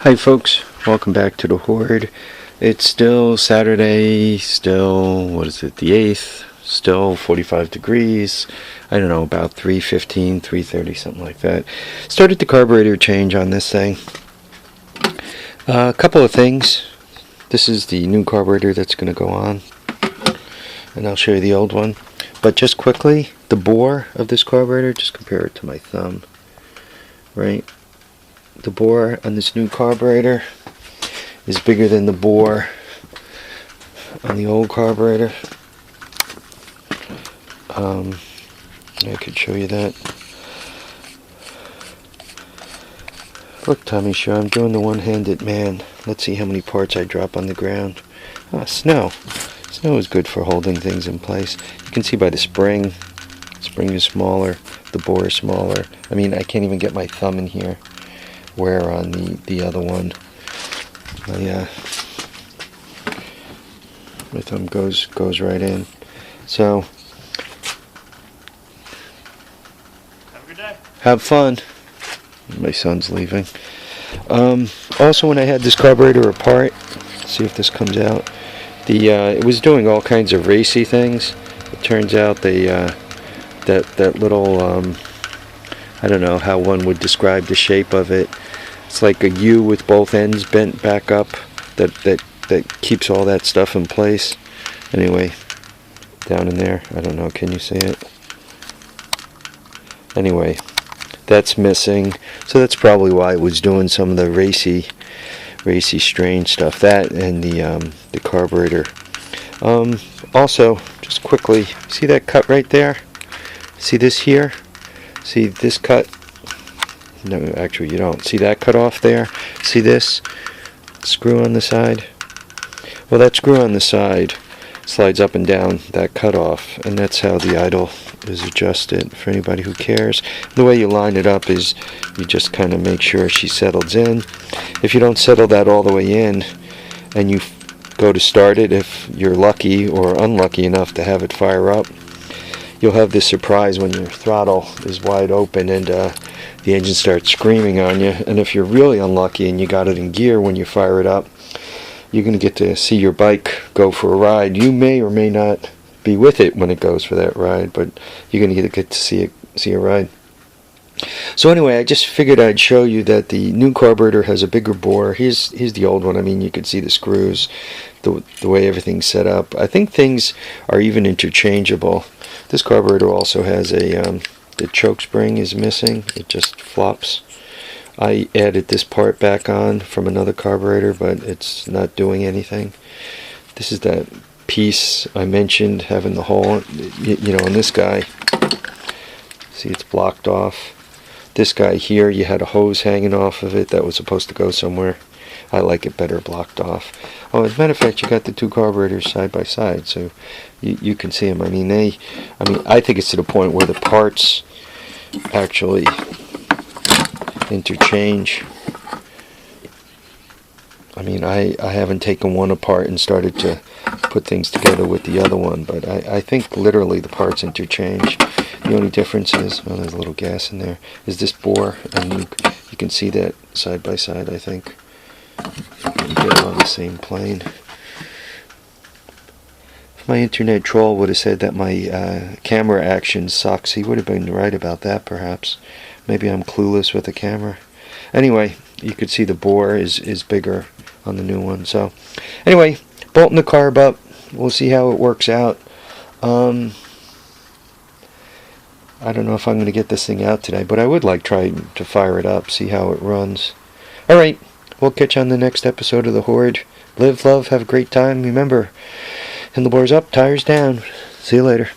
Hi folks, welcome back to the Horde. It's still Saturday, what is it, the 8th, still 45 degrees, I don't know, about 3:15, 3:30, something like that. Started the carburetor change on this thing. A couple of things. This is the new carburetor that's going to go on, and I'll show you the old one. But just quickly, the bore of this carburetor, just compare it to my thumb, right? The bore on this new carburetor is bigger than the bore on the old carburetor. I could show you that. Look, Tommy Shaw, I'm doing the one-handed man. Let's see how many parts I drop on the ground. Snow. Snow is good for holding things in place. You can see by the spring. The spring is smaller. The bore is smaller. I mean, I can't even get my thumb in here. Where on the other one, my thumb goes right in. So have a good day. Have fun. My son's leaving. Also, when I had this carburetor apart, see if this comes out. It was doing all kinds of racy things. It turns out that little I don't know how one would describe the shape of it. It's like a U with both ends bent back up that keeps all that stuff in place. Anyway, down in there, I don't know, can you see it? Anyway, that's missing. So that's probably why it was doing some of the racy strange stuff. That and the carburetor. Also, just quickly, see that cut right there? See this here? See this cut? No, actually you don't. See that cut off there? See this screw on the side? Well, that screw on the side slides up and down that cut off, and that's how the idle is adjusted for anybody who cares. The way you line it up is you just kind of make sure she settles in. If you don't settle that all the way in and you go to start it, if you're lucky or unlucky enough to have it fire up, you'll have this surprise when your throttle is wide open and the engine starts screaming on you. And if you're really unlucky and you got it in gear when you fire it up, you're going to get to see your bike go for a ride. You may or may not be with it when it goes for that ride, but you're going to get to see a ride. So anyway, I just figured I'd show you that the new carburetor has a bigger bore. Here's the old one. I mean, you can see the screws, the way everything's set up. I think things are even interchangeable. This carburetor also has the choke spring is missing. It just flops. I added this part back on from another carburetor, but it's not doing anything. This is that piece I mentioned having the hole, you know, on this guy. See, it's blocked off. This guy here, you had a hose hanging off of it that was supposed to go somewhere. I like it better blocked off. Oh, as a matter of fact, you got the two carburetors side by side, so you can see them. I mean, I think it's to the point where the parts actually interchange. I mean, I haven't taken one apart and started to put things together with the other one, but I think literally the parts interchange. The only difference is, oh, there's a little gas in there, is this bore, and you can see that side by side, I think. You get it on the same plane. If my internet troll would have said that my camera action sucks, he would have been right about that, perhaps. Maybe I'm clueless with the camera. Anyway, you could see the bore is bigger on the new one. So, anyway, bolting the carb up. We'll see how it works out. I don't know if I'm going to get this thing out today, but I would like try to fire it up, see how it runs. Alright, we'll catch you on the next episode of The Horde. Live, love, have a great time. Remember, handlebars up, tires down. See you later.